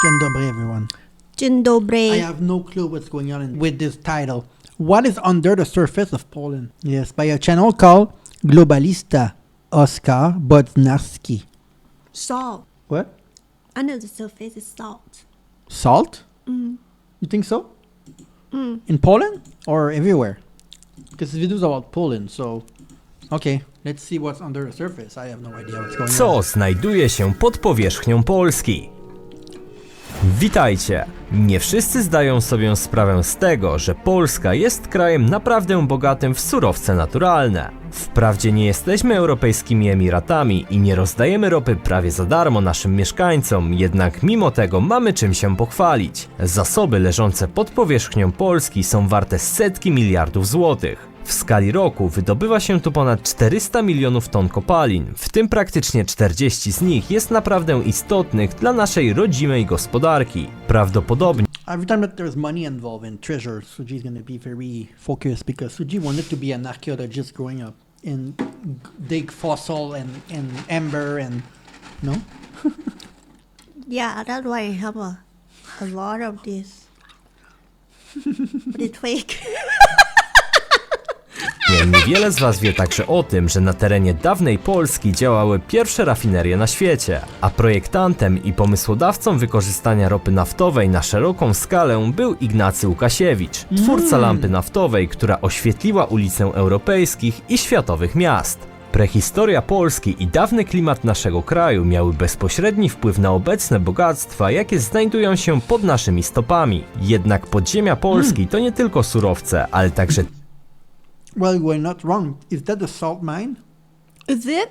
Dzień dobry, everyone. Dzień dobry. I have no clue what's going on with this title. What is under the surface of Poland? Yes, by a channel called Globalista Oskar Bodnarski. Salt. What? Under the surface is salt. Salt? You think so? In Poland or everywhere? Because this video is about Poland, so... Okay, let's see what's under the surface. I have no idea what's going on. Co znajduje się pod powierzchnią Polski? Witajcie! Nie wszyscy zdają sobie sprawę z tego, że Polska jest krajem naprawdę bogatym w surowce naturalne. Wprawdzie nie jesteśmy europejskimi emiratami i nie rozdajemy ropy prawie za darmo naszym mieszkańcom, jednak mimo tego mamy czym się pochwalić. Zasoby leżące pod powierzchnią Polski są warte setki miliardów złotych. W skali roku wydobywa się tu ponad 400 milionów ton kopalin, w tym praktycznie 40 z nich jest naprawdę istotnych dla naszej rodzimej gospodarki. Prawdopodobnie Every time that there's money involved in treasure, Suji's going to be very focused because Suji wanted to be an archaeologist growing up and dig fossil and amber and... No? Yeah, that's why I have a lot of this. But it's fake. Niewiele z was wie także o tym, że na terenie dawnej Polski działały pierwsze rafinerie na świecie, a projektantem i pomysłodawcą wykorzystania ropy naftowej na szeroką skalę był Ignacy Łukasiewicz, twórca lampy naftowej, która oświetliła ulice europejskich i światowych miast. Prehistoria Polski i dawny klimat naszego kraju miały bezpośredni wpływ na obecne bogactwa, jakie znajdują się pod naszymi stopami. Jednak podziemia Polski to nie tylko surowce, ale także Well, we're not wrong. Is that a salt mine? Is it?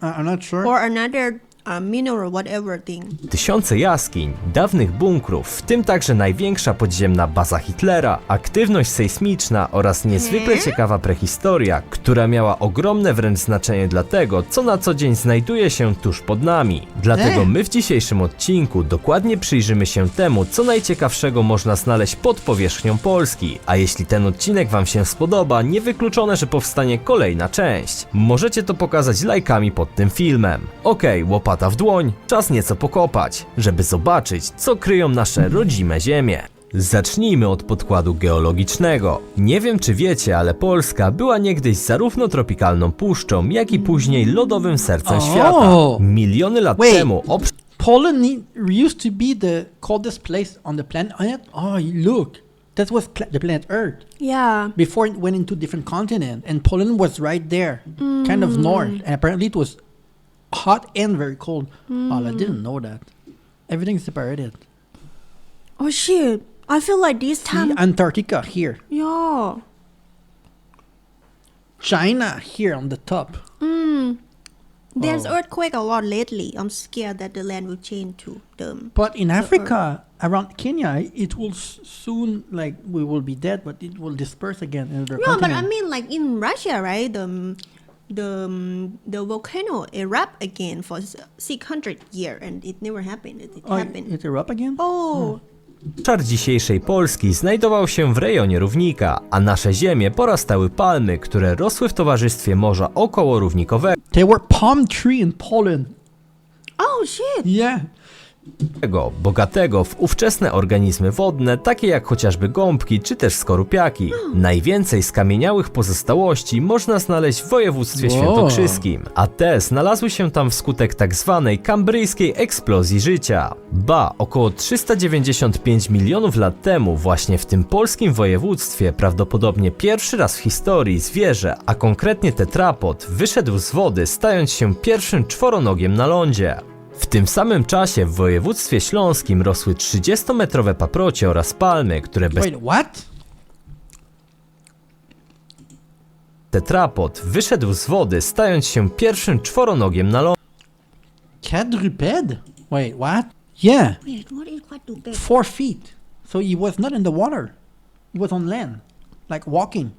I'm not sure. Or another mineral, whatever thing. tysiące jaskiń, dawnych bunkrów, w tym także największa podziemna baza Hitlera, aktywność sejsmiczna oraz niezwykle ciekawa prehistoria, która miała ogromne wręcz znaczenie dla tego, co na co dzień znajduje się tuż pod nami. Dlatego my w dzisiejszym odcinku dokładnie przyjrzymy się temu, co najciekawszego można znaleźć pod powierzchnią Polski, a jeśli ten odcinek wam się spodoba, niewykluczone, że powstanie kolejna część. Możecie to pokazać lajkami pod tym filmem. Okej, łopata w dłoń, czas nieco pokopać, żeby zobaczyć, co kryją nasze rodzime ziemie. Zacznijmy od podkładu geologicznego. Nie wiem, czy wiecie, ale Polska była niegdyś zarówno tropikalną puszczą, jak i później lodowym sercem świata. Miliony lat temu Poland used to be the coldest place on the planet. Oh, look. That was the planet Earth. Yeah. Before it went into different continent. And Poland was right there. Kind of north. And apparently it was hot and very cold. Oh, I didn't know that. Everything's separated. Oh shit. I feel like this See, time. Antarctica here. Yeah. China here on the top. There's earthquake a lot lately. I'm scared that the land will change to them. But in Africa, around Kenya, it will soon, like, we will be dead, but it will disperse again in other No, but continent. I mean like in Russia, right? The volcano erupt again for 600 years and it never happened. It happened. It erupt again? Oh. Obszar dzisiejszej Polski znajdował się w rejonie równika, a nasze ziemie porastały palmy, które rosły w towarzystwie morza okołorównikowego, There were palm tree in Poland. Oh shit. Yeah. bogatego w ówczesne organizmy wodne, takie jak chociażby gąbki czy też skorupiaki. Najwięcej skamieniałych pozostałości można znaleźć w województwie świętokrzyskim, a te znalazły się tam wskutek tak zwanej kambryjskiej eksplozji życia. Około 395 milionów lat temu właśnie w tym polskim województwie prawdopodobnie pierwszy raz w historii zwierzę, a konkretnie tetrapod, wyszedł z wody, stając się pierwszym czworonogiem na lądzie. W tym samym czasie w województwie śląskim rosły 30-metrowe paprocie oraz palmy, które bez... Wait, what? Tetrapod wyszedł z wody, stając się pierwszym czworonogiem na lądzie. Quadruped? Wait, what? Yeah. Wait, what is quadruped? 4 feet. So he was not in the water. He was on land. Like walking.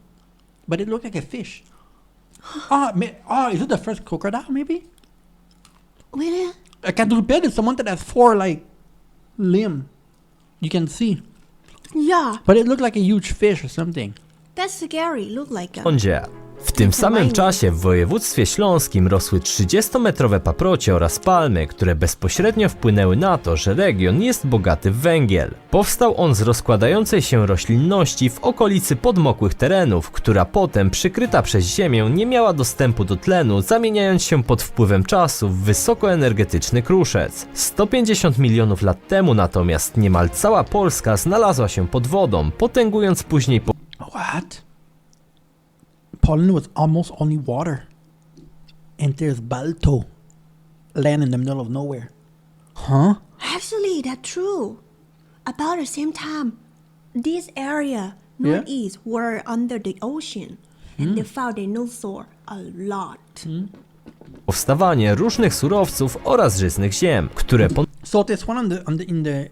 But it looked like a fish. Is it the first crocodile maybe? Really? A quadruped is someone that has 4 like limb. You can see. Yeah. But it looked like a huge fish or something. That's scary. Look like a... lądzie. W tym samym czasie w województwie śląskim rosły 30-metrowe paprocie oraz palmy, które bezpośrednio wpłynęły na to, że region jest bogaty w węgiel. Powstał on z rozkładającej się roślinności w okolicy podmokłych terenów, która potem przykryta przez ziemię nie miała dostępu do tlenu, zamieniając się pod wpływem czasu w wysokoenergetyczny kruszec. 150 milionów lat temu natomiast niemal cała Polska znalazła się pod wodą, potęgując później What? Poland was almost only water. And there's Balto, land in the middle of nowhere. Huh? Actually, that's true. About the same time, this area, northeast, were under the ocean, and they found dinosaur a lot. powstawanie różnych surowców oraz żyznych ziem, które So there's one in the.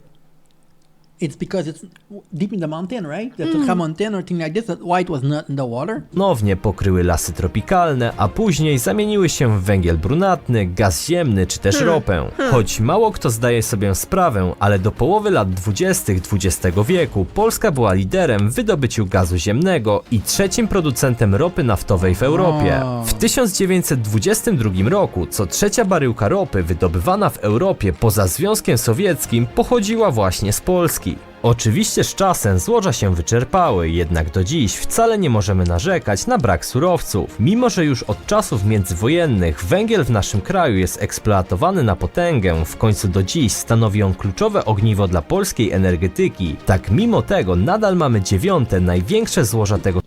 It's because it's deep in the mountain, right? The Tutka mountain or thing like this. That's why it was not in the water. ponownie pokryły lasy tropikalne, a później zamieniły się w węgiel brunatny, gaz ziemny czy też ropę. Choć mało kto zdaje sobie sprawę, ale do połowy lat 20. XX wieku Polska była liderem w wydobyciu gazu ziemnego i trzecim producentem ropy naftowej w Europie. W 1922 roku co trzecia baryłka ropy wydobywana w Europie poza Związkiem Sowieckim pochodziła właśnie z Polski. Oczywiście z czasem złoża się wyczerpały, jednak do dziś wcale nie możemy narzekać na brak surowców. Mimo że już od czasów międzywojennych węgiel w naszym kraju jest eksploatowany na potęgę, w końcu do dziś stanowi on kluczowe ogniwo dla polskiej energetyki, tak mimo tego nadal mamy 9. największe złoża tego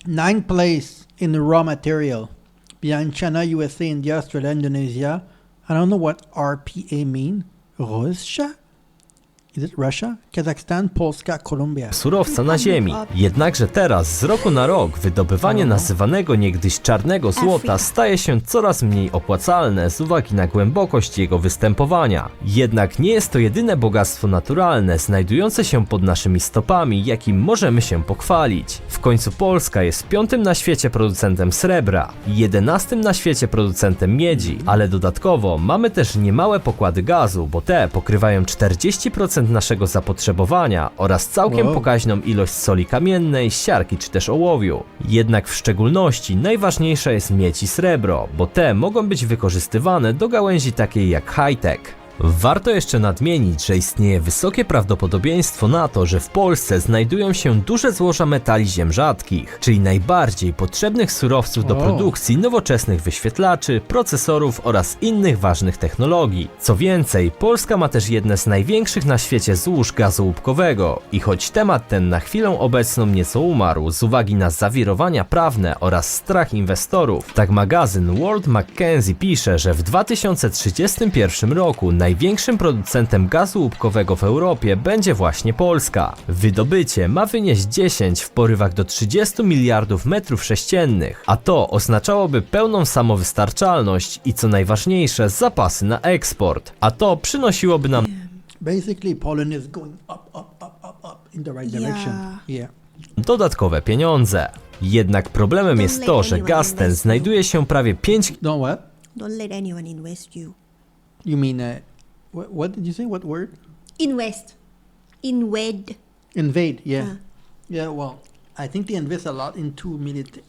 9th place in the raw material, behind China, USA, India, Australia, Indonesia. I don't know what RPA mean. Russia? Is it Russia? Kazakhstan, Polska, Colombia. surowca na ziemi. Jednakże teraz, z roku na rok, wydobywanie nazywanego niegdyś czarnego złota staje się coraz mniej opłacalne z uwagi na głębokość jego występowania. Jednak nie jest to jedyne bogactwo naturalne znajdujące się pod naszymi stopami, jakim możemy się pochwalić. W końcu Polska jest 5. na świecie producentem srebra, 11. na świecie producentem miedzi, ale dodatkowo mamy też niemałe pokłady gazu, bo te pokrywają 40% naszego zapotrzebowania oraz całkiem pokaźną ilość soli kamiennej, siarki czy też ołowiu. Jednak w szczególności najważniejsza jest miedź i srebro, bo te mogą być wykorzystywane do gałęzi takiej jak high-tech. Warto jeszcze nadmienić, że istnieje wysokie prawdopodobieństwo na to, że w Polsce znajdują się duże złoża metali ziem rzadkich, czyli najbardziej potrzebnych surowców do produkcji nowoczesnych wyświetlaczy, procesorów oraz innych ważnych technologii. Co więcej, Polska ma też jedne z największych na świecie złóż gazu łupkowego i choć temat ten na chwilę obecną nieco umarł z uwagi na zawirowania prawne oraz strach inwestorów, tak magazyn World Mackenzie pisze, że w 2031 roku największym producentem gazu łupkowego w Europie będzie właśnie Polska. Wydobycie ma wynieść 10 w porywach do 30 miliardów metrów sześciennych, a to oznaczałoby pełną samowystarczalność i co najważniejsze zapasy na eksport, a to przynosiłoby nam Basically, Poland is going up in the right direction. Yeah. dodatkowe pieniądze. Jednak problemem jest to, że gaz ten znajduje się prawie 5 Don't what? Don't let anyone invest you. You mean what did you say? What word? Invest. Invade. Invade. Yeah. Yeah. Well, I think they invest a lot into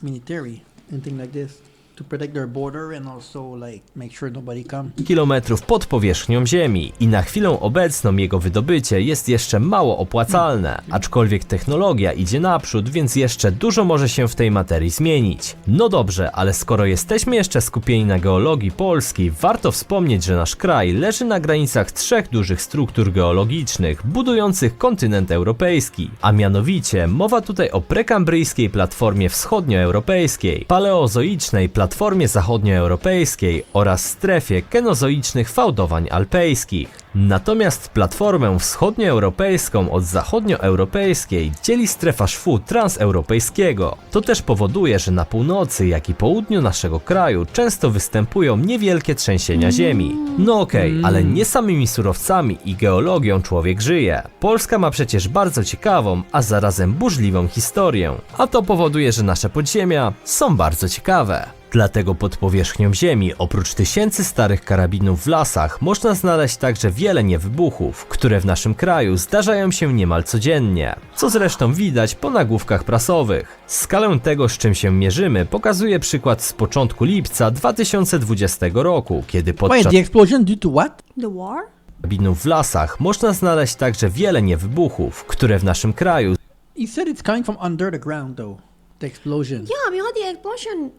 military and things like this to protect their border and also like make sure nobody comes. kilometrów pod powierzchnią ziemi i na chwilę obecną jego wydobycie jest jeszcze mało opłacalne, aczkolwiek technologia idzie naprzód, więc jeszcze dużo może się w tej materii zmienić. No dobrze, ale skoro jesteśmy jeszcze skupieni na geologii Polski, warto wspomnieć, że nasz kraj leży na granicach 3 dużych struktur geologicznych budujących kontynent europejski, a mianowicie mowa tutaj o prekambryjskiej platformie wschodnioeuropejskiej, paleozoicznej platformie zachodnioeuropejskiej oraz strefie kenozoicznych fałdowań alpejskich. Natomiast platformę wschodnioeuropejską od zachodnioeuropejskiej dzieli strefa szwu transeuropejskiego. To też powoduje, że na północy, jak i południu naszego kraju często występują niewielkie trzęsienia ziemi. No okej, ale nie samymi surowcami i geologią człowiek żyje. Polska ma przecież bardzo ciekawą, a zarazem burzliwą historię. A to powoduje, że nasze podziemia są bardzo ciekawe. Dlatego pod powierzchnią ziemi, oprócz tysięcy starych karabinów w lasach, można znaleźć także wiele niewybuchów, które w naszym kraju zdarzają się niemal codziennie, co zresztą widać po nagłówkach prasowych. Skalę tego, z czym się mierzymy, pokazuje przykład z początku lipca 2020 roku, kiedy Wait, podczas the explosion due to what? The war? karabinów w lasach można znaleźć także wiele niewybuchów, które w naszym kraju He said it's coming from under the ground, though. The explosion. Yeah, because the explosion,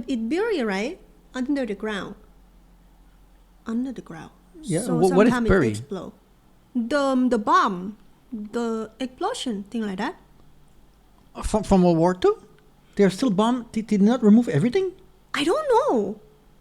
it buried, right? Under the ground. Under the ground. Yeah, So what is sometime it buried? explode. The bomb, the explosion, thing like that. From World War II? They're still bombed. They did not remove everything? I don't know.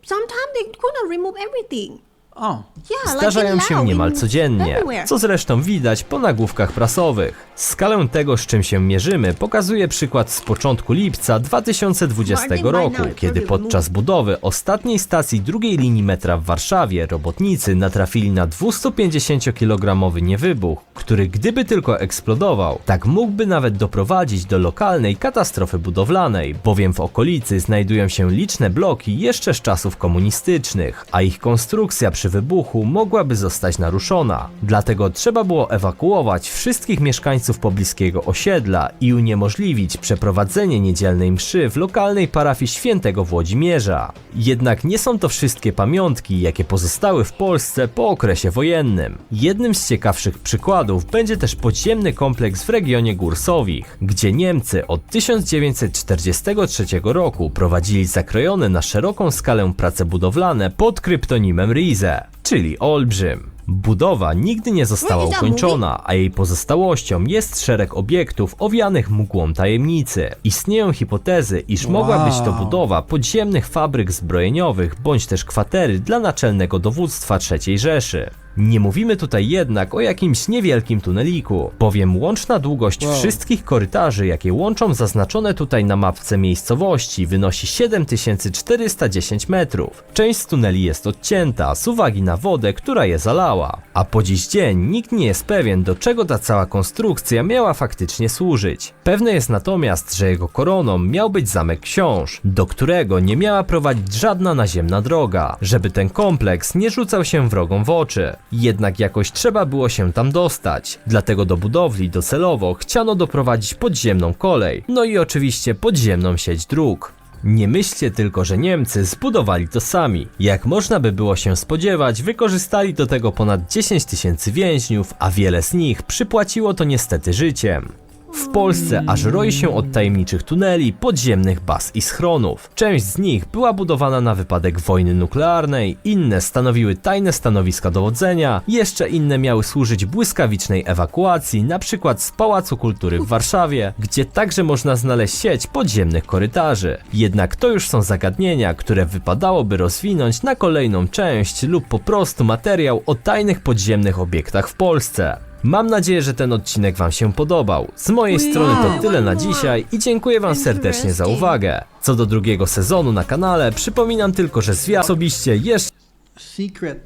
Sometimes they couldn't remove everything. Oh. Yeah, zdarzają like in się Laos, niemal in codziennie, everywhere. co zresztą widać po nagłówkach prasowych. Skalę tego, z czym się mierzymy, pokazuje przykład z początku lipca 2020 roku, kiedy podczas budowy ostatniej stacji drugiej linii metra w Warszawie robotnicy natrafili na 250-kilogramowy niewybuch, który gdyby tylko eksplodował, tak mógłby nawet doprowadzić do lokalnej katastrofy budowlanej, bowiem w okolicy znajdują się liczne bloki jeszcze z czasów komunistycznych, a ich konstrukcja przy wybuchu mogłaby zostać naruszona. Dlatego trzeba było ewakuować wszystkich mieszkańców pobliskiego osiedla i uniemożliwić przeprowadzenie niedzielnej mszy w lokalnej parafii świętego Włodzimierza. Jednak nie są to wszystkie pamiątki, jakie pozostały w Polsce po okresie wojennym. Jednym z ciekawszych przykładów będzie też podziemny kompleks w regionie Gór Sowich, gdzie Niemcy od 1943 roku prowadzili zakrojone na szeroką skalę prace budowlane pod kryptonimem Riese, czyli Olbrzym. Budowa nigdy nie została ukończona, a jej pozostałością jest szereg obiektów owianych mgłą tajemnicy. Istnieją hipotezy, iż mogła być to budowa podziemnych fabryk zbrojeniowych bądź też kwatery dla naczelnego dowództwa III Rzeszy. Nie mówimy tutaj jednak o jakimś niewielkim tuneliku, bowiem łączna długość wszystkich korytarzy, jakie łączą zaznaczone tutaj na mapce miejscowości, wynosi 7410 metrów. Część z tuneli jest odcięta z uwagi na wodę, która je zalała, a po dziś dzień nikt nie jest pewien, do czego ta cała konstrukcja miała faktycznie służyć. Pewne jest natomiast, że jego koroną miał być Zamek Książ, do którego nie miała prowadzić żadna naziemna droga, żeby ten kompleks nie rzucał się wrogom w oczy. Jednak jakoś trzeba było się tam dostać, dlatego do budowli docelowo chciano doprowadzić podziemną kolej, no i oczywiście podziemną sieć dróg. Nie myślcie tylko, że Niemcy zbudowali to sami. Jak można by było się spodziewać, wykorzystali do tego ponad 10 tysięcy więźniów, a wiele z nich przypłaciło to niestety życiem. W Polsce aż roi się od tajemniczych tuneli, podziemnych baz i schronów. Część z nich była budowana na wypadek wojny nuklearnej, inne stanowiły tajne stanowiska dowodzenia, jeszcze inne miały służyć błyskawicznej ewakuacji, na przykład z Pałacu Kultury w Warszawie, gdzie także można znaleźć sieć podziemnych korytarzy. Jednak to już są zagadnienia, które wypadałoby rozwinąć na kolejną część lub po prostu materiał o tajnych podziemnych obiektach w Polsce. Mam nadzieję, że ten odcinek Wam się podobał. Z mojej strony to tyle na dzisiaj i dziękuję Wam serdecznie za uwagę. Co do drugiego sezonu na kanale, przypominam tylko, że zwiat osobiście jeszcze Secret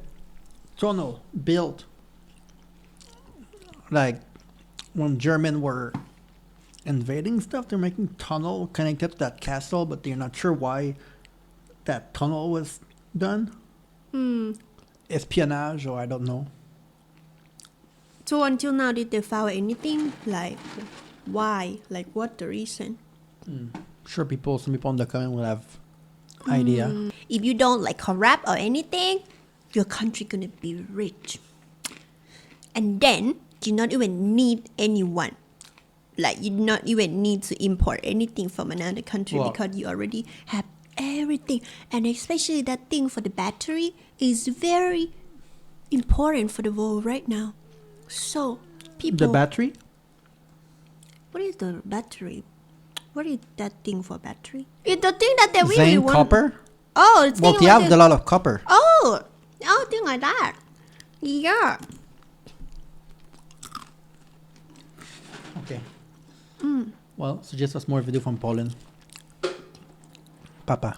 tunnel built. Like when German were invading stuff, they're making tunnel connected to that castle, but they're not sure why that tunnel was done. Espionage, or I don't know. So until now, did they found anything? Like, why? Like, what the reason? Sure, some people in the comment will have idea. If you don't like corrupt or anything, your country gonna be rich. And then you not even need anyone. Like you not even need to import anything from another country Wow. because you already have everything. And especially that thing for the battery is very important for the world right now. So people, The battery? what is the battery? What is that thing for battery? It's the thing that they really Zinc, want. copper? Oh, it's Well, thing they like have this. a lot of copper. Oh, thing like that. Yeah. Okay. Well, suggest us more video from Poland. Papa.